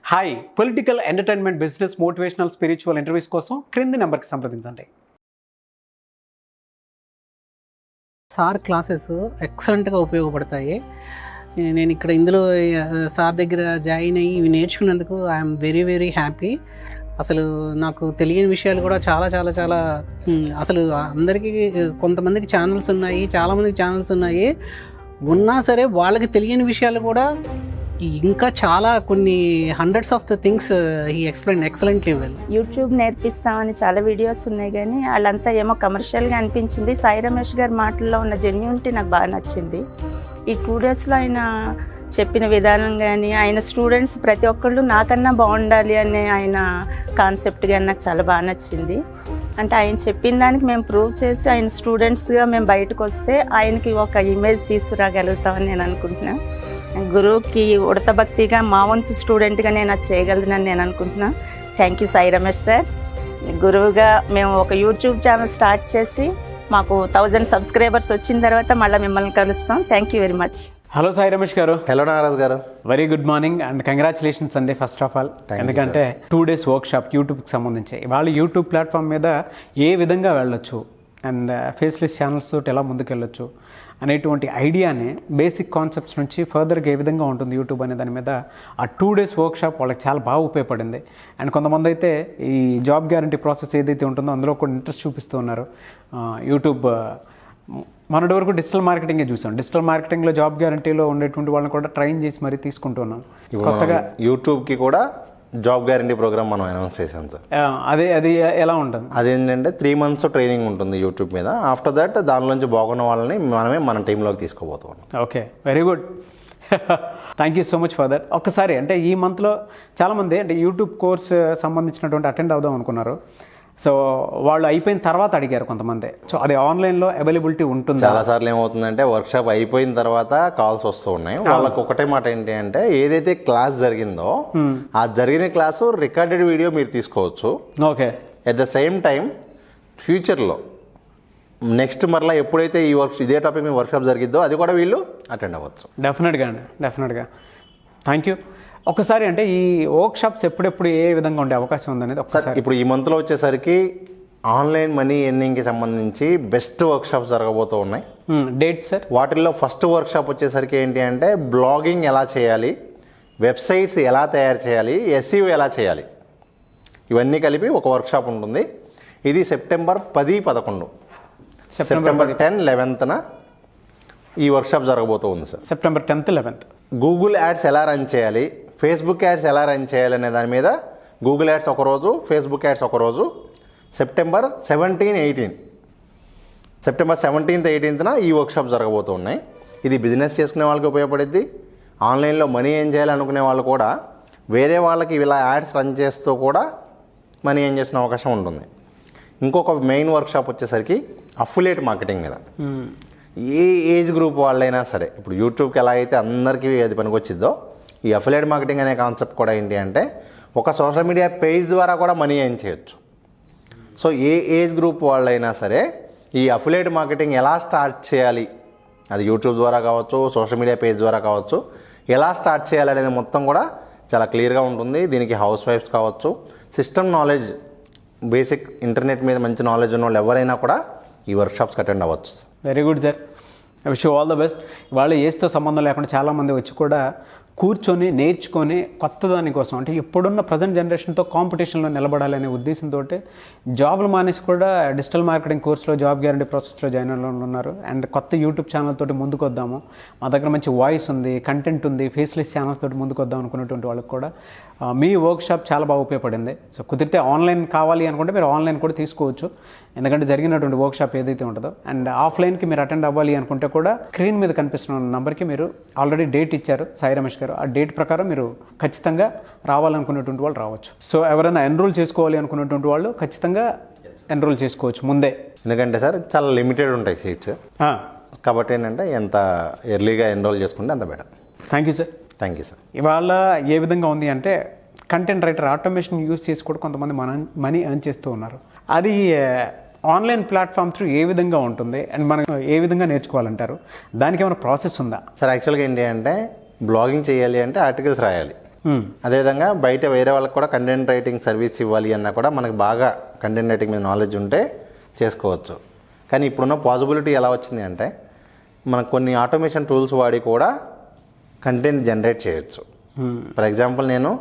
Hi, political, entertainment, business, motivational, spiritual interviews కోసం క్రింది నెంబర్కి సంప్రదించండి. సార్ క్లాసెస్ ఎక్సలెంట్గా ఉపయోగపడతాయి. నేను ఇక్కడ ఇందులో సార్ దగ్గర జాయిన్ అయ్యి ఇవి నేర్చుకున్నందుకు ఐఎమ్ వెరీ వెరీ హ్యాపీ. అసలు నాకు తెలియని విషయాలు కూడా చాలా చాలా చాలా అసలు అందరికీ కొంతమందికి ఛానల్స్ ఉన్నాయి, చాలామందికి ఛానల్స్ ఉన్నాయి, ఉన్నా సరే వాళ్ళకి తెలియని విషయాలు కూడా ఇంకా చాలా కొన్ని hundreds of the things he explain excellently well. YouTube నేర్పిస్తామని చాలా వీడియోస్ ఉన్నాయి, కానీ వాళ్ళంతా ఏమో కమర్షియల్గా అనిపించింది. సాయి రమేష్ గారి మాటల్లో ఉన్న జెన్యూనిటీ నాకు బాగా నచ్చింది. ఈ 2 డేస్లో ఆయన చెప్పిన విధానం కానీ, ఆయన స్టూడెంట్స్ ప్రతి ఒక్కళ్ళు నాకన్నా బాగుండాలి అనే ఆయన కాన్సెప్ట్ కానీ నాకు చాలా బాగా నచ్చింది. అంటే ఆయన చెప్పిన దానికి మేము ప్రూవ్ చేసి ఆయన స్టూడెంట్స్గా మేము బయటకు వస్తే ఆయనకి ఒక ఇమేజ్ తీసుకురాగలుగుతామని నేను అనుకుంటున్నాను. గురువుకి ఉడత భక్తిగా మా వంతు స్టూడెంట్గా నేను అది చేయగలనని నేను అనుకుంటున్నాను. Thank you Sai Ramesh sir. గురువుగా మేము ఒక యూట్యూబ్ ఛానల్ స్టార్ట్ చేసి మాకు 1000 సబ్స్క్రైబర్స్ వచ్చిన తర్వాత మళ్ళీ మిమ్మల్ని కలుస్తాం. Thank you very much. Hello Sai Ramesh గారు. హలో నాగరాజ్ గారు. Very good morning and congratulations అండి ఫస్ట్ ఆఫ్ ఆల్. ఎందుకంటే 2 డేస్ వర్క్షాప్ యూట్యూబ్కి సంబంధించి వాళ్ళు యూట్యూబ్ ప్లాట్ఫామ్ మీద ఏ విధంగా వెళ్ళొచ్చు అండ్ ఫేస్లెస్ ఛానల్స్ తోటి ఎలా ముందుకెళ్ళొచ్చు అనేటువంటి ఐడియాని బేసిక్ కాన్సెప్ట్స్ నుంచి ఫర్దర్గా ఏ విధంగా ఉంటుంది యూట్యూబ్ అనే దాని మీద ఆ 2 డేస్ వర్క్షాప్ వాళ్ళకి చాలా బాగా ఉపయోగపడింది. అండ్ కొంతమంది అయితే ఈ జాబ్ గ్యారంటీ ప్రాసెస్ ఏదైతే ఉంటుందో అందులో కూడా ఇంట్రెస్ట్ చూపిస్తూ ఉన్నారు. యూట్యూబ్ మొన్నటి వరకు డిజిటల్ మార్కెటింగే చూసాం. డిజిటల్ మార్కెటింగ్లో జాబ్ గ్యారంటీలో ఉండేటువంటి వాళ్ళని కూడా ట్రైన్ చేసి మరీ తీసుకుంటున్నాం. కొత్తగా యూట్యూబ్కి కూడా జాబ్ గ్యారంటీ ప్రోగ్రామ్ మనం అనౌన్స్ చేసాం సార్. అది ఎలా ఉంటుంది? అదేంటంటే 3 months ట్రైనింగ్ ఉంటుంది యూట్యూబ్ మీద. ఆఫ్టర్ దట్ దానిలోంచి బాగున్న వాళ్ళని మనమే మన టీంలోకి తీసుకోబోతున్నాం. Okay, very good. Thank you so much for that. ఒక్కసారి అంటే ఈ మంత్లో చాలామంది అంటే యూట్యూబ్ కోర్స్ సంబంధించినటువంటి అటెండ్ అవుదాం అనుకున్నారు. సో వాళ్ళు అయిపోయిన తర్వాత అడిగారు కొంతమంది. సో అది ఆన్లైన్లో అవైలబిలిటీ ఉంటుంది. చాలాసార్లు ఏమవుతుందంటే వర్క్షాప్ అయిపోయిన తర్వాత కాల్స్ వస్తూ ఉన్నాయి. వాళ్ళకి ఒకటే మాట ఏంటి అంటే ఏదైతే క్లాస్ జరిగిందో ఆ జరిగిన క్లాసు రికార్డెడ్ వీడియో మీరు తీసుకోవచ్చు. Okay. At the same time ఫ్యూచర్లో నెక్స్ట్ మరలా ఎప్పుడైతే ఇదే టాపిక్ మీద వర్క్షాప్ జరిగిద్దో అది కూడా వీళ్ళు అటెండ్ అవ్వచ్చు. డెఫినెట్గా అండి, డెఫినెట్గా. Thank you. ఒకసారి అంటే ఈ వర్క్షాప్స్ ఎప్పుడెప్పుడు ఏ విధంగా ఉండే అవకాశం ఉందనేది ఒకసారి. ఇప్పుడు ఈ మంత్లో వచ్చేసరికి ఆన్లైన్ మనీ ఎర్నింగ్కి సంబంధించి బెస్ట్ వర్క్షాప్స్ జరగబోతూ ఉన్నాయి. Date sir? వాటిల్లో ఫస్ట్ వర్క్షాప్ వచ్చేసరికి ఏంటి అంటే బ్లాగింగ్ ఎలా చేయాలి, వెబ్సైట్స్ ఎలా తయారు చేయాలి, SEO ఎలా చేయాలి, ఇవన్నీ కలిపి ఒక వర్క్షాప్ ఉంటుంది. ఇది సెప్టెంబర్ 10, 11, సెప్టెంబర్ 10, 11న ఈ వర్క్షాప్ జరగబోతూ ఉంది sir. September 10th, 11th. Google ads ఎలా రన్ చేయాలి, ఫేస్బుక్ యాడ్స్ ఎలా రన్ చేయాలి అనే దాని మీద గూగుల్ యాడ్స్ ఒకరోజు, ఫేస్బుక్ యాడ్స్ ఒకరోజు. సెప్టెంబర్ 17, 18, సెప్టెంబర్ 17th, 18న ఈ వర్క్షాప్ జరగబోతూ ఉన్నాయి. ఇది బిజినెస్ చేసుకునే వాళ్ళకి ఉపయోగపడుద్ది. ఆన్లైన్లో మనీ ఏం చేయాలనుకునే వాళ్ళు కూడా వేరే వాళ్ళకి ఇలా యాడ్స్ రన్ చేస్తూ కూడా మనీ ఏం చేసిన అవకాశం ఉంటుంది. ఇంకొక మెయిన్ వర్క్షాప్ వచ్చేసరికి అఫిలియేట్ మార్కెటింగ్ మీద. ఏ ఏజ్ గ్రూప్ వాళ్ళైనా సరే, ఇప్పుడు యూట్యూబ్కి ఎలా అయితే అందరికీ అది పనికొచ్చిద్దో ఈ అఫిలియేట్ మార్కెటింగ్ అనే కాన్సెప్ట్ కూడా ఏంటి అంటే ఒక సోషల్ మీడియా పేజ్ ద్వారా కూడా మనీ ఏం చేయొచ్చు. సో ఏ ఏజ్ గ్రూప్ వాళ్ళైనా సరే ఈ అఫిలియేట్ మార్కెటింగ్ ఎలా స్టార్ట్ చేయాలి, అది యూట్యూబ్ ద్వారా కావచ్చు, సోషల్ మీడియా పేజ్ ద్వారా కావచ్చు, ఎలా స్టార్ట్ చేయాలి అనేది మొత్తం కూడా చాలా క్లియర్గా ఉంటుంది. దీనికి హౌస్ వైఫ్స్ కావచ్చు, సిస్టమ్ నాలెడ్జ్, బేసిక్ ఇంటర్నెట్ మీద మంచి నాలెడ్జ్ ఉన్న వాళ్ళు ఎవరైనా కూడా ఈ వర్క్షాప్స్కి అటెండ్ అవ్వచ్చు. Very good sir. I wish you all the best. వాళ్ళు ఏజ్తో సంబంధం లేకుండా చాలామంది వచ్చి కూడా కూర్చొని నేర్చుకొని కొత్త దానికోసం అంటే ఇప్పుడున్న ప్రజెంట్ జనరేషన్తో కాంపిటీషన్లో నిలబడాలనే ఉద్దేశంతో జాబ్లు మానేసి కూడా డిజిటల్ మార్కెటింగ్ కోర్సులో జాబ్ గ్యారంటీ ప్రాసెస్లో జాయిన్ ఉన్నారు. అండ్ కొత్త యూట్యూబ్ ఛానల్ తోటి ముందుకు వద్దాము, మా దగ్గర మంచి వాయిస్ ఉంది, కంటెంట్ ఉంది, ఫేస్లెస్ ఛానల్స్ తోటి ముందుకు వద్దాం అనుకున్నటువంటి వాళ్ళకి కూడా మీ వర్క్షాప్ చాలా బాగా ఉపయోగపడింది. సో కుదిరితే ఆన్లైన్ కావాలి అనుకుంటే మీరు ఆన్లైన్ కూడా తీసుకోవచ్చు. ఎందుకంటే జరిగినటువంటి వర్క్షాప్ ఏదైతే ఉంటుందో. అండ్ ఆఫ్లైన్కి మీరు అటెండ్ అవ్వాలి అనుకుంటే కూడా స్క్రీన్ మీద కనిపిస్తున్న నెంబర్కి మీరు ఆల్రెడీ డేట్ ఇచ్చారు సాయి రమేష్ గారు. ఆ డేట్ ప్రకారం మీరు ఖచ్చితంగా రావాలనుకునేటువంటి వాళ్ళు రావచ్చు. సో ఎవరైనా ఎన్రోల్ చేసుకోవాలి అనుకున్నటువంటి వాళ్ళు ఖచ్చితంగా ఎన్రోల్ చేసుకోవచ్చు ముందే. ఎందుకంటే సార్ చాలా లిమిటెడ్ ఉంటాయి సీట్స్, కాబట్టి ఏంటంటే ఎంత ఎర్లీగా ఎన్రోల్ చేసుకుంటే అంత better. Thank you sir. Thank you sir. ఇవాళ ఏ విధంగా ఉంది అంటే కంటెంట్ రైటర్ ఆటోమేషన్ యూస్ చేసి కూడా కొంతమంది మనీ ఎర్న్ చేస్తూ ఉన్నారు. అది ఆన్లైన్ ప్లాట్ఫామ్ త్రూ ఏ విధంగా ఉంటుంది అండ్ మనం ఏ విధంగా నేర్చుకోవాలంటారు? దానికి ఏమైనా ప్రాసెస్ ఉందా? సార్ యాక్చువల్గా ఏంటి అంటే బ్లాగింగ్ చేయాలి అంటే ఆర్టికల్స్ రాయాలి. అదేవిధంగా బయట వేరే వాళ్ళకి కూడా కంటెంట్ రైటింగ్ సర్వీస్ ఇవ్వాలి అన్నా కూడా మనకు బాగా కంటెంట్ రైటింగ్ మీద నాలెడ్జ్ ఉంటే చేసుకోవచ్చు. కానీ ఇప్పుడున్న పాసిబిలిటీ ఎలా వచ్చింది అంటే మనకు కొన్ని ఆటోమేషన్ టూల్స్ వాడి కూడా కంటెంట్ జనరేట్ చేయొచ్చు. ఫర్ ఎగ్జాంపుల్ నేను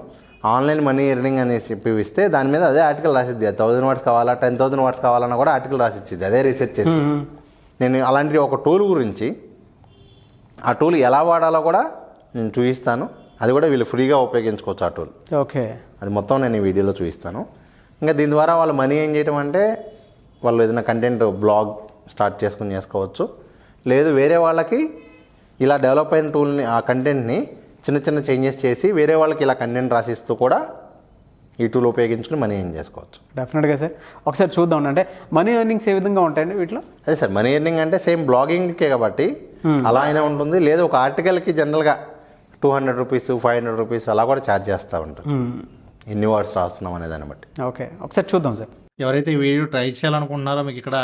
ఆన్లైన్ మనీ ఎర్నింగ్ అనేసి ఇస్తే దాని మీద అదే ఆర్టికల్ రాసిద్ది. 1000 వర్డ్స్ కావాలా 10,000 వర్డ్స్ కావాలన్నా కూడా ఆర్టికల్ రాసిచ్చింది అదే రీసెర్చ్ చేసి. నేను అలాంటి ఒక టూల్ గురించి ఆ టూల్ ఎలా వాడాలో కూడా నేను చూపిస్తాను. అది కూడా వీళ్ళు ఫ్రీగా ఉపయోగించుకోవచ్చు ఆ టూల్. ఓకే, అది మొత్తం నేను ఈ వీడియోలో చూపిస్తాను. ఇంకా దీని ద్వారా వాళ్ళు మనీ ఏం చేయటం అంటే వాళ్ళు ఏదైనా కంటెంట్ బ్లాగ్ స్టార్ట్ చేసుకోవచ్చు. లేదు వేరే వాళ్ళకి ఇలా డెవలప్ అయిన టూల్ని ఆ కంటెంట్ని చిన్న చిన్న చేంజెస్ చేసి వేరే వాళ్ళకి ఇలా కంటెంట్ రాసిస్తూ కూడా ఈ టూల్ ఉపయోగించుకుని మనీ ఏం చేసుకోవచ్చు. డెఫినెట్గా సార్. ఒకసారి చూద్దాం, అంటే మనీ ఎర్నింగ్స్ ఏ విధంగా ఉంటాయండి వీటిలో? అదే సార్, మనీ ఎర్నింగ్ అంటే సేమ్ బ్లాగింగ్కే కాబట్టి అలా అయినా ఉంటుంది. లేదు ఒక ఆర్టికల్కి జనరల్గా 200 రూపీస్ 500 రూపీస్ అలా కూడా ఛార్జ్ చేస్తూ ఉంటారు ఎన్ని వర్డ్స్ రాస్తున్నాం అనే దాన్ని బట్టి. ఓకే, ఒకసారి చూద్దాం సార్. ఎవరైతే ఈ వీడియో ట్రై చేయాలనుకుంటున్నారో మీకు ఇక్కడ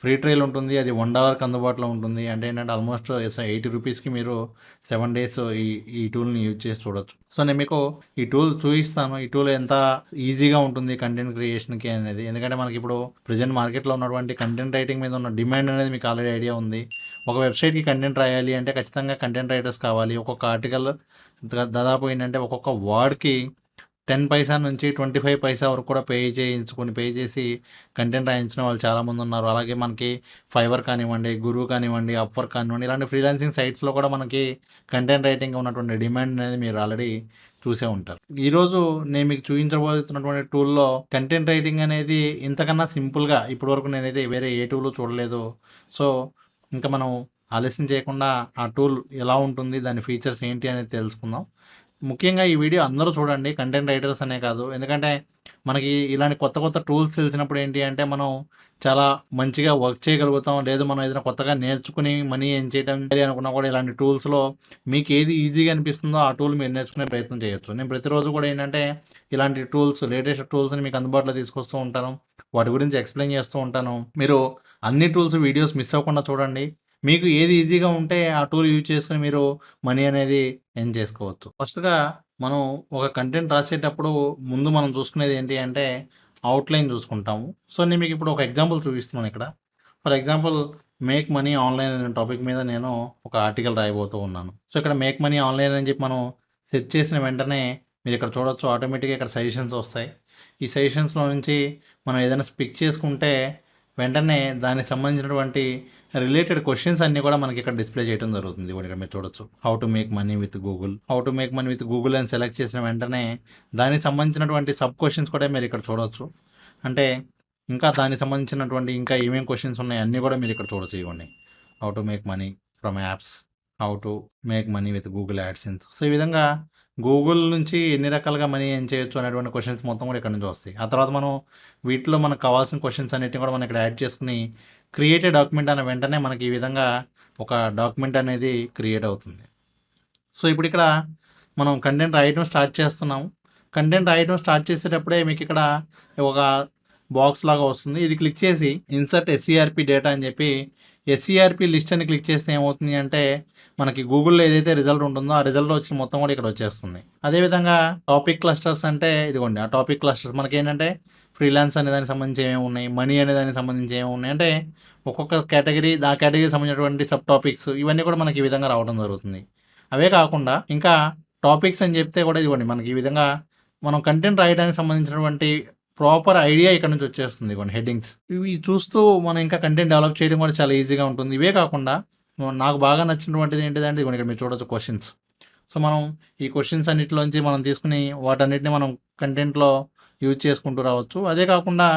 ఫ్రీ ట్రయల్ ఉంటుంది. అది $1 అందుబాటులో ఉంటుంది. అంటే ఏంటంటే ఆల్మోస్ట్ 80 రూపీస్కి మీరు 7 days ఈ టూల్ని యూజ్ చేసి చూడొచ్చు. సో నేను మీకు ఈ టూల్ చూపిస్తాను. ఈ టూల్ ఎంత ఈజీగా ఉంటుంది కంటెంట్ క్రియేషన్కి అనేది. ఎందుకంటే మనకి ఇప్పుడు ప్రజెంట్ మార్కెట్లో ఉన్నటువంటి కంటెంట్ రైటింగ్ మీద ఉన్న డిమాండ్ అనేది మీకు ఆల్రెడీ ఐడియా ఉంది. ఒక వెబ్సైట్కి కంటెంట్ రాయాలి అంటే ఖచ్చితంగా కంటెంట్ రైటర్స్ కావాలి. ఒక్కొక్క ఆర్టికల్ దాదాపు ఏంటంటే ఒక్కొక్క వర్డ్కి 10 పైసా నుంచి 25 పైసా వరకు కూడా పే చేసి కంటెంట్ రాయించిన వాళ్ళు చాలామంది ఉన్నారు. అలాగే మనకి ఫైవర్ కానివ్వండి, గురువు కానివ్వండి, అప్వర్క్ కానివ్వండి, ఇలాంటి ఫ్రీలాన్సింగ్ సైట్స్లో కూడా మనకి కంటెంట్ రైటింగ్ ఉన్నటువంటి డిమాండ్ అనేది మీరు ఆల్రెడీ చూసే ఉంటారు. ఈరోజు నేను మీకు చూపించబోతున్నటువంటి టూల్లో కంటెంట్ రైటింగ్ అనేది ఇంతకన్నా సింపుల్గా ఇప్పటివరకు నేనైతే వేరే ఏ టూల్ చూడలేదు. సో ఇంకా మనం ఆలస్యం చేయకుండా ఆ టూల్ ఎలా ఉంటుంది, దాని ఫీచర్స్ ఏంటి అనేది తెలుసుకుందాం. ముఖ్యంగా ఈ వీడియో అందరూ చూడండి, కంటెంట్ రైటర్స్ అనే కాదు. ఎందుకంటే మనకి ఇలాంటి కొత్త టూల్స్ తెలిసినప్పుడు ఏంటి అంటే మనం చాలా మంచిగా వర్క్ చేయగలుగుతాం. లేదు మనం ఏదైనా కొత్తగా నేర్చుకుని మనీ ఏం చేయడం అనుకున్నా కూడా ఇలాంటి టూల్స్లో మీకు ఏది ఈజీగా అనిపిస్తుందో ఆ టూల్ మీరు నేర్చుకునే ప్రయత్నం చేయొచ్చు. నేను ప్రతిరోజు కూడా ఏంటంటే ఇలాంటి టూల్స్, లేటెస్ట్ టూల్స్ని మీకు అందుబాటులో తీసుకొస్తూ ఉంటాను. వాటి గురించి ఎక్స్ప్లెయిన్ చేస్తూ ఉంటాను. మీరు అన్ని టూల్స్ వీడియోస్ మిస్ అవ్వకుండా చూడండి. మీకు ఏది ఈజీగా ఉంటే ఆ టూల్ యూజ్ చేసుకుని మీరు మనీ అనేది ఎర్న్ చేసుకోవచ్చు. ఫస్ట్గా మనం ఒక కంటెంట్ రాసేటప్పుడు ముందు మనం చూసుకునేది ఏంటి అంటే అవుట్లైన్ చూసుకుంటాము. సో నేను మీకు ఇప్పుడు ఒక ఎగ్జాంపుల్ చూపిస్తున్నాను ఇక్కడ. For example make money online అనే టాపిక్ మీద నేను ఒక ఆర్టికల్ రాయబోతూ ఉన్నాను. సో ఇక్కడ మేక్ మనీ ఆన్లైన్ అని చెప్పి మనం సెర్చ్ చేసిన వెంటనే మీరు ఇక్కడ చూడొచ్చు, ఆటోమేటిక్గా ఇక్కడ సజెషన్స్ వస్తాయి. ఈ సజెషన్స్లో నుంచి మనం ఏదైనా పిక్ చేసుకుంటే వెంటనే దానికి సంబంధించినటువంటి రిలేటెడ్ క్వశ్చన్స్ అన్నీ కూడా మనకి ఇక్కడ డిస్ప్లే చేయడం జరుగుతుంది. ఇక్కడ మీరు చూడొచ్చు, how to make money with Google అని సెలెక్ట్ చేసిన వెంటనే దానికి సంబంధించినటువంటి సబ్ క్వశ్చన్స్ కూడా మీరు ఇక్కడ చూడవచ్చు. అంటే ఇంకా దానికి సంబంధించినటువంటి ఇంకా ఏమేమి క్వశ్చన్స్ ఉన్నాయి అన్నీ కూడా మీరు ఇక్కడ చూడొచ్చు. ఇవ్వండి, how to make money from apps, how to make money with Google AdSense. So ఈ విధంగా గూగుల్ నుంచి ఎన్ని రకాలుగా మనీ ఏం చేయొచ్చు అనేటువంటి క్వశ్చన్స్ మొత్తం కూడా ఇక్కడ నుంచి వస్తాయి. ఆ తర్వాత మనం వీటిలో మనకు కావాల్సిన క్వశ్చన్స్ అన్నిటిని కూడా మనం ఇక్కడ యాడ్ చేసుకుని క్రియేటెడ్ డాక్యుమెంట్ అనే వెంటనే మనకి ఈ విధంగా ఒక డాక్యుమెంట్ అనేది క్రియేట్ అవుతుంది. సో ఇప్పుడు ఇక్కడ మనం కంటెంట్ రాయడం స్టార్ట్ చేస్తున్నాము. కంటెంట్ రాయడం స్టార్ట్ చేసేటప్పుడే మీకు ఇక్కడ ఒక బాక్స్ లాగా వస్తుంది. ఇది క్లిక్ చేసి ఇన్సర్ట్ SERP డేటా అని చెప్పి SERP లిస్ట్ అని క్లిక్ చేస్తే ఏమవుతుంది అంటే మనకి గూగుల్లో ఏదైతే రిజల్ట్ ఉంటుందో ఆ రిజల్ట్ వచ్చిన మొత్తం కూడా ఇక్కడ వచ్చేస్తుంది. అదేవిధంగా టాపిక్ క్లస్టర్స్ అంటే ఇదిగోండి, ఆ టాపిక్ క్లస్టర్స్ మనకి ఏంటంటే ఫ్రీలాన్స్ అనే దానికి సంబంధించి ఏమేమి ఉన్నాయి, మనీ అనే దానికి సంబంధించి ఏమేమి ఉన్నాయి అంటే ఒక్కొక్క కేటగిరీ, ఆ కేటగిరీకి సంబంధించినటువంటి సబ్ టాపిక్స్ ఇవన్నీ కూడా మనకి ఈ విధంగా రావడం జరుగుతుంది. అవే కాకుండా ఇంకా టాపిక్స్ అని చెప్తే కూడా ఇదిగోండి మనకి ఈ విధంగా మనం కంటెంట్ రాయడానికి సంబంధించినటువంటి ప్రాపర్ ఐడియా ఇక్కడ నుంచి వచ్చేస్తుంది. కొన్ని హెడ్డింగ్స్ ఇవి చూస్తూ మనం ఇంకా కంటెంట్ డెవలప్ చేయడం కూడా చాలా ఈజీగా ఉంటుంది. ఇవే కాకుండా నాకు బాగా నచ్చినటువంటిది ఏంటిదంటే ఇక్కడ మీరు చూడొచ్చు క్వశ్చన్స్. సో మనం ఈ క్వశ్చన్స్ అన్నిటిలోంచి మనం తీసుకుని వాటన్నిటిని మనం కంటెంట్లో యూజ్ చేసుకుంటూ రావచ్చు. అదే కాకుండా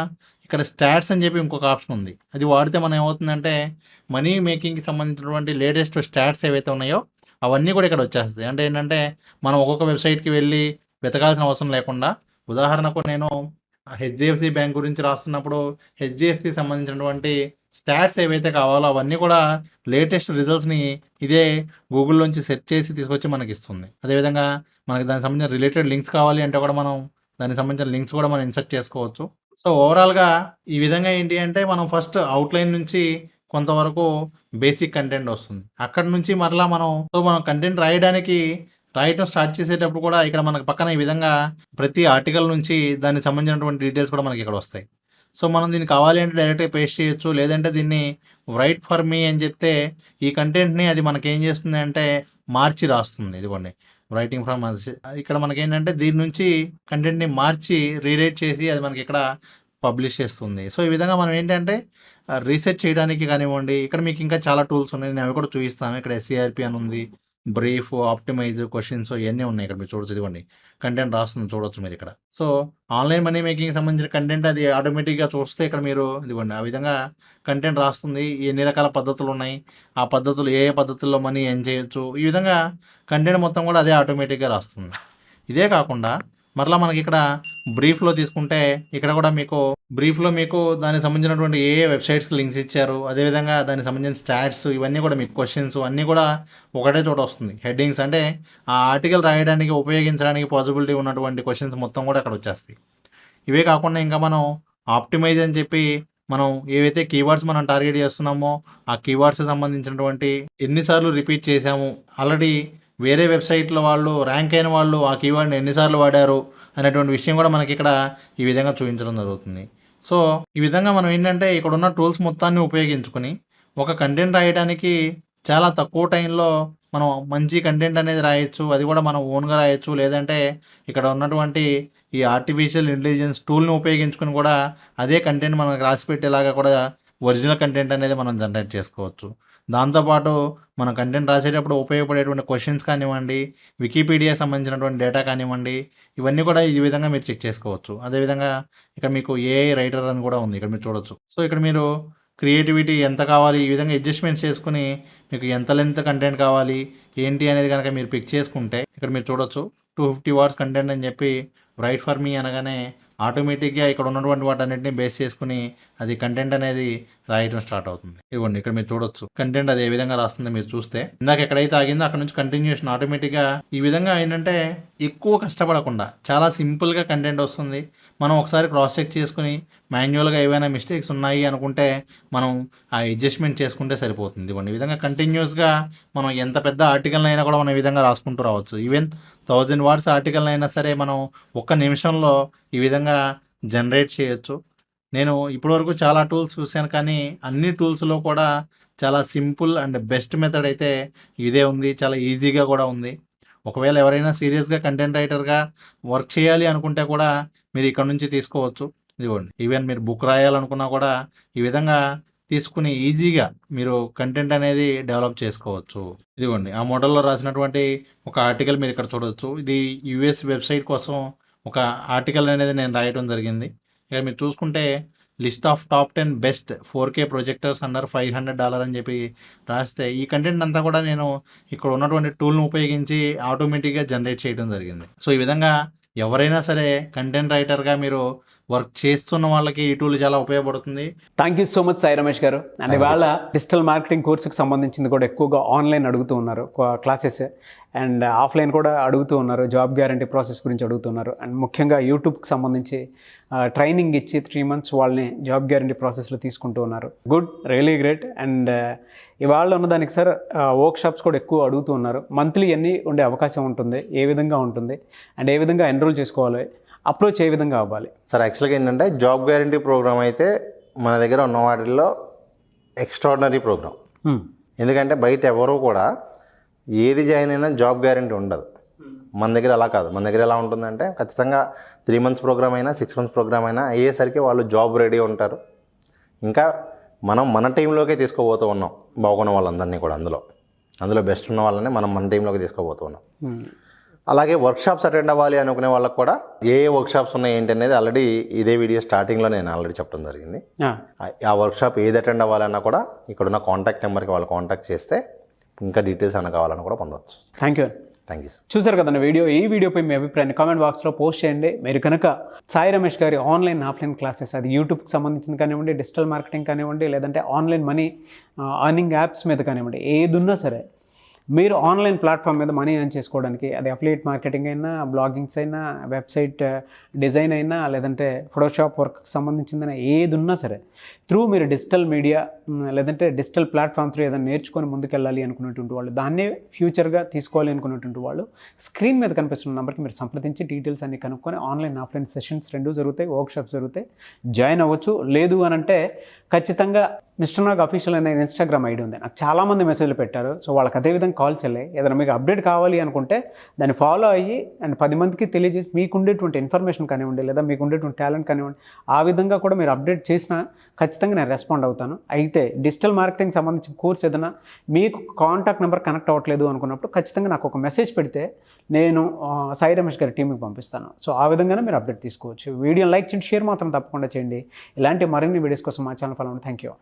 ఇక్కడ స్టాట్స్ అని చెప్పి ఇంకొక ఆప్షన్ ఉంది. అది వాడితే మనం ఏమవుతుందంటే మనీ మేకింగ్కి సంబంధించినటువంటి లేటెస్ట్ స్టాట్స్ ఏవైతే ఉన్నాయో అవన్నీ కూడా ఇక్కడ వచ్చేస్తాయి. అంటే ఏంటంటే మనం ఒక్కొక్క వెబ్సైట్కి వెళ్ళి వెతకాల్సిన అవసరం లేకుండా, ఉదాహరణకు నేను HDFC బ్యాంక్ గురించి రాస్తున్నప్పుడు HDFCకి సంబంధించినటువంటి స్టాట్స్ ఏవైతే కావాలో అవన్నీ కూడా లేటెస్ట్ రిజల్ట్స్ని ఇదే గూగుల్లోంచి సెర్చ్ చేసి తీసుకొచ్చి మనకి ఇస్తుంది. అదేవిధంగా మనకి దానికి సంబంధించిన రిలేటెడ్ లింక్స్ కావాలి అంటే కూడా మనం దానికి సంబంధించిన లింక్స్ కూడా మనం ఇన్సర్ట్ చేసుకోవచ్చు. సో ఓవరాల్గా ఈ విధంగా ఏంటి అంటే మనం ఫస్ట్ అవుట్లైన్ నుంచి కొంతవరకు బేసిక్ కంటెంట్ వస్తుంది. అక్కడ నుంచి మరలా మనం కంటెంట్ రాయడానికి రాయటం స్టార్ట్ చేసేటప్పుడు కూడా ఇక్కడ మనకు పక్కన ఈ విధంగా ప్రతి ఆర్టికల్ నుంచి దానికి సంబంధించినటువంటి డీటెయిల్స్ కూడా మనకి ఇక్కడ వస్తాయి. సో మనం దీన్ని కావాలి అంటే డైరెక్ట్గా పేస్ట్ చేయొచ్చు, లేదంటే దీన్ని రైట్ ఫర్ మీ అని చెప్తే ఈ కంటెంట్ని అది మనకి ఏం చేస్తుంది అంటే మార్చి రాస్తుంది. ఇదిగోండి రైటింగ్ ఫ్రమ్ ఇక్కడ మనకి ఏంటంటే దీని నుంచి కంటెంట్ని మార్చి రీరైట్ చేసి అది మనకి ఇక్కడ పబ్లిష్ చేస్తుంది. సో ఈ విధంగా మనం ఏంటంటే రీసెర్చ్ చేయడానికి కానివ్వండి, ఇక్కడ మీకు ఇంకా చాలా టూల్స్ ఉన్నాయి, నేను అవి కూడా చూపిస్తాను. ఇక్కడ ఎస్సీఆర్పి అని ఉంది, బ్రీఫ్, ఆప్టిమైజ్, క్వశ్చన్స్ ఇవన్నీ ఉన్నాయి. ఇక్కడ మీరు చూడొచ్చు, ఇదిగోండి కంటెంట్ రాస్తుంది చూడొచ్చు మీరు ఇక్కడ. సో ఆన్లైన్ మనీ మేకింగ్ సంబంధించిన కంటెంట్ అది ఆటోమేటిక్గా చూస్తే ఇక్కడ మీరు ఇదిగోండి ఆ విధంగా కంటెంట్ రాస్తుంది. ఎన్ని రకాల పద్ధతులు ఉన్నాయి, ఆ పద్ధతులు ఏ పద్ధతుల్లో మనీ ఎర్న్ చేయొచ్చు, ఈ విధంగా కంటెంట్ మొత్తం కూడా అదే ఆటోమేటిక్గా రాస్తుంది. ఇదే కాకుండా మరలా మనకి ఇక్కడ బ్రీఫ్లో తీసుకుంటే ఇక్కడ కూడా మీకు బ్రీఫ్లో మీకు దానికి సంబంధించినటువంటి ఏ వెబ్సైట్స్కి లింక్స్ ఇచ్చారు, అదేవిధంగా దానికి సంబంధించిన స్టాట్స్ ఇవన్నీ కూడా మీకు క్వశ్చన్స్ అన్నీ కూడా ఒకటే చోట వస్తుంది. హెడ్డింగ్స్ అంటే ఆ ఆర్టికల్ రాయడానికి ఉపయోగించడానికి పాసిబిలిటీ ఉన్నటువంటి క్వశ్చన్స్ మొత్తం కూడా అక్కడ వచ్చేస్తాయి. ఇవే కాకుండా ఇంకా మనం ఆప్టిమైజ్ అని చెప్పి మనం ఏవైతే కీవర్డ్స్ మనం టార్గెట్ చేస్తున్నామో ఆ కీవర్డ్స్ సంబంధించినటువంటి ఎన్నిసార్లు రిపీట్ చేసాము, ఆల్రెడీ వేరే వెబ్సైట్లో వాళ్ళు ర్యాంక్ అయిన వాళ్ళు ఆ కీవర్డ్ని ఎన్నిసార్లు వాడారు అనేటువంటి విషయం కూడా మనకి ఇక్కడ ఈ విధంగా చూపించడం జరుగుతుంది. సో ఈ విధంగా మనం ఏంటంటే ఇక్కడ ఉన్న టూల్స్ మొత్తాన్ని ఉపయోగించుకొని ఒక కంటెంట్ రాయడానికి చాలా తక్కువ టైంలో మనం మంచి కంటెంట్ అనేది రాయొచ్చు. అది కూడా మనం ఓన్గా రాయొచ్చు, లేదంటే ఇక్కడ ఉన్నటువంటి ఈ ఆర్టిఫిషియల్ ఇంటెలిజెన్స్ టూల్ని ఉపయోగించుకొని కూడా అదే కంటెంట్ మనకు రాసి పెట్టేలాగా కూడా ఒరిజినల్ కంటెంట్ అనేది మనం జనరేట్ చేసుకోవచ్చు. దాంతోపాటు మనం కంటెంట్ రాసేటప్పుడు ఉపయోగపడేటువంటి క్వశ్చన్స్ కానివ్వండి, వికీపీడియాకి సంబంధించినటువంటి డేటా కానివ్వండి, ఇవన్నీ కూడా ఈ విధంగా మీరు చెక్ చేసుకోవచ్చు. అదేవిధంగా ఇక్కడ మీకు ఏఐ రైటర్ అని కూడా ఉంది, ఇక్కడ మీరు చూడొచ్చు. సో ఇక్కడ మీరు క్రియేటివిటీ ఎంత కావాలి, ఈ విధంగా అడ్జస్ట్మెంట్స్ చేసుకుని మీకు ఎంత లెంత్ కంటెంట్ కావాలి ఏంటి అనేది కనుక మీరు పిక్ చేసుకుంటే ఇక్కడ మీరు చూడొచ్చు 250 words కంటెంట్ అని చెప్పి రైట్ ఫర్ మీ అనగానే ఆటోమేటిక్గా ఇక్కడ ఉన్నటువంటి వాటన్నిటిని బేస్ చేసుకుని అది కంటెంట్ అనేది రాయటం స్టార్ట్ అవుతుంది. ఇవ్వండి ఇక్కడ మీరు చూడొచ్చు కంటెంట్ అది ఏ విధంగా రాస్తుందో మీరు చూస్తే ఇందాక ఎక్కడైతే ఆగిందో అక్కడ నుంచి కంటిన్యూషన్ ఆటోమేటిక్గా ఈ విధంగా ఏంటంటే ఎక్కువ కష్టపడకుండా చాలా సింపుల్గా కంటెంట్ వస్తుంది. మనం ఒకసారి క్రాస్ చెక్ చేసుకుని మాన్యువల్గా ఏవైనా మిస్టేక్స్ ఉన్నాయి అనుకుంటే మనం ఆ అడ్జస్ట్మెంట్ చేసుకుంటే సరిపోతుంది. ఇవ్వండి ఈ విధంగా కంటిన్యూస్గా మనం ఎంత పెద్ద ఆర్టికల్ అయినా కూడా మనం ఈ విధంగా రాసుకుంటూ రావచ్చు. ఈవెన్ 1000 words ఆర్టికల్ అయినా సరే మనం ఒక్క నిమిషంలో ఈ విధంగా జనరేట్ చేయొచ్చు. నేను ఇప్పటివరకు చాలా టూల్స్ చూశాను, కానీ అన్ని టూల్స్లో కూడా చాలా సింపుల్ అండ్ బెస్ట్ మెథడ్ అయితే ఇదే ఉంది. చాలా ఈజీగా కూడా ఉంది. ఒకవేళ ఎవరైనా సీరియస్గా కంటెంట్ రైటర్గా వర్క్ చేయాలి అనుకుంటే కూడా మీరు ఇక్కడ నుంచి తీసుకోవచ్చు. ఇదిగోండి ఈవెన్ మీరు బుక్ రాయాలనుకున్నా కూడా ఈ విధంగా తీసుకుని ఈజీగా మీరు కంటెంట్ అనేది డెవలప్ చేసుకోవచ్చు. ఇదిగోండి ఆ మోడల్లో రాసినటువంటి ఒక ఆర్టికల్ మీరు ఇక్కడ చూడవచ్చు. ఇది యూఎస్ వెబ్సైట్ కోసం ఒక ఆర్టికల్ అనేది నేను రాయడం జరిగింది. ఇక్కడ మీరు చూసుకుంటే list of top 10 best 4K projectors under $500 అని చెప్పి రాస్తే ఈ కంటెంట్ అంతా కూడా నేను ఇక్కడ ఉన్నటువంటి టూల్ను ఉపయోగించి ఆటోమేటిక్గా జనరేట్ చేయడం జరిగింది. సో ఈ విధంగా ఎవరైనా సరే కంటెంట్ రైటర్గా మీరు వర్క్ చేస్తున్న వాళ్ళకి ఈ టూల్ చాలా ఉపయోగపడుతుంది. Thank you so much Sai Ramesh గారు. అండ్ ఇవాళ డిజిటల్ మార్కెటింగ్ కోర్సుకి సంబంధించింది కూడా ఎక్కువగా ఆన్లైన్ అడుగుతూ ఉన్నారు క్లాసెస్, అండ్ ఆఫ్లైన్ కూడా అడుగుతూ ఉన్నారు. జాబ్ గ్యారంటీ ప్రాసెస్ గురించి అడుగుతున్నారు. అండ్ ముఖ్యంగా యూట్యూబ్కి సంబంధించి ట్రైనింగ్ ఇచ్చి 3 months వాళ్ళని జాబ్ గ్యారంటీ ప్రాసెస్లో తీసుకుంటూ ఉన్నారు. Good, really great. అండ్ ఇవాళ ఉన్నదానికి సార్ వర్క్షాప్స్ కూడా ఎక్కువ అడుగుతూ ఉన్నారు. మంత్లీ ఎన్ని ఉండే అవకాశం ఉంటుంది, ఏ విధంగా ఉంటుంది, అండ్ ఏ విధంగా ఎన్రోల్ చేసుకోవాలి, అప్రోచ్ ఏ విధంగా అవ్వాలి? సార్ యాక్చువల్గా ఏంటంటే జాబ్ గ్యారంటీ ప్రోగ్రామ్ అయితే మన దగ్గర ఉన్న వాటిల్లో ఎక్స్ట్రాడినరీ ప్రోగ్రామ్. ఎందుకంటే బయట ఎవరు కూడా ఏది జాయిన్ అయినా జాబ్ గ్యారంటీ ఉండదు. మన దగ్గర అలా కాదు. మన దగ్గర ఎలా ఉంటుందంటే ఖచ్చితంగా 3 months ప్రోగ్రామ్ అయినా 6 months ప్రోగ్రామ్ అయినా అయ్యేసరికి వాళ్ళు జాబ్ రెడీ ఉంటారు. ఇంకా మనం మన టీంలోకే తీసుకోబోతూ ఉన్నాం బాగున్న వాళ్ళందరినీ కూడా. అందులో బెస్ట్ ఉన్న వాళ్ళని మనం మన టీంలోకి తీసుకోబోతూ ఉన్నాం. అలాగే వర్క్షాప్స్ అటెండ్ అవ్వాలి అనుకునే వాళ్ళకి కూడా ఏ వర్క్షాప్స్ ఉన్నాయి ఏంటి అనేది ఆల్రెడీ ఇదే వీడియో స్టార్టింగ్లో నేను ఆల్రెడీ చెప్పడం జరిగింది. ఆ వర్క్షాప్ ఏది అటెండ్ అవ్వాలన్నా కూడా ఇక్కడున్న కాంటాక్ట్ నెంబర్కి వాళ్ళు కాంటాక్ట్ చేస్తే ఇంకా డీటెయిల్స్ అన్న కావాలని కూడా పొందవచ్చు. Thank you. Thank you sir. చూసారు కదండి ఈ వీడియోపై మీ అభిప్రాయాన్ని కామెంట్ బాక్స్లో పోస్ట్ చేయండి. మీరు కనుక సాయి రమేష్ గారి ఆన్లైన్ ఆఫ్లైన్ క్లాసెస్, అది యూట్యూబ్కి సంబంధించింది కానివ్వండి, డిజిటల్ మార్కెటింగ్ కానివ్వండి, లేదంటే ఆన్లైన్ మనీ అర్నింగ్ యాప్స్ మీద కానివ్వండి, ఏది ఉన్నా సరే మీరు ఆన్లైన్ ప్లాట్ఫామ్ మీద మనీ ఎర్న్ చేసుకోవడానికి, అది అఫిలియేట్ మార్కెటింగ్ అయినా, బ్లాగింగ్స్ అయినా, వెబ్సైట్ డిజైన్ అయినా, లేదంటే ఫోటోషాప్ వర్క్కి సంబంధించిందైనా ఏది ఉన్నా సరే త్రూ మీరు డిజిటల్ మీడియా లేదంటే డిజిటల్ ప్లాట్ఫామ్ త్రూ ఏదైనా నేర్చుకొని ముందుకెళ్ళాలి అనుకునేటువంటి వాళ్ళు, దాన్నే ఫ్యూచర్గా తీసుకోవాలి అనుకునేటువంటి వాళ్ళు స్క్రీన్ మీద కనిపిస్తున్న నెంబర్కి మీరు సంప్రదించి డీటెయిల్స్ అన్ని కనుక్కొని ఆన్లైన్ ఆఫ్లైన్ సెషన్స్ రెండూ జరుగుతాయి, వర్క్షాప్స్ జరుగుతాయి, జాయిన్ అవ్వచ్చు. లేదు అని అంటే ఖచ్చితంగా మిస్టర్ నాగ్ అఫీషియల్ అనే ఇన్స్టాగ్రామ్ ఐడి ఉంది. నాకు చాలామంది మెసేజ్లు పెట్టారు. సో వాళ్ళకి అదేవిధంగా కాల్ చెల్లాయి. ఏదైనా మీకు అప్డేట్ కావాలి అనుకుంటే దాన్ని ఫాలో అయ్యి అండ్ 10 మందికి తెలియజేసి మీకు ఉండేటువంటి ఇన్ఫర్మేషన్ కానివ్వండి, లేదా మీకు ఉండేటువంటి టాలెంట్ కానివ్వండి, ఆ విధంగా కూడా మీరు అప్డేట్ చేసినా ఖచ్చితంగా నేను రెస్పాండ్ అవుతాను. అయితే డిజిటల్ మార్కెటింగ్ సంబంధించిన కోర్స్ ఏదైనా మీకు కాంటాక్ట్ నెంబర్ కనెక్ట్ అవ్వట్లేదు అనుకున్నప్పుడు ఖచ్చితంగా నాకు ఒక మెసేజ్ పెడితే నేను సాయి రమేష్ గారి టీంకి పంపిస్తాను. సో ఆ విధంగానే మీరు అప్డేట్ తీసుకోవచ్చు. వీడియోని లైక్ చేయండి, షేర్ మాత్రం తప్పకుండా చేయండి. ఇలాంటి మరిన్ని వీడియోస్ కోసం మా ఛానల్ ఫాలో అవ్వండి. Thank you.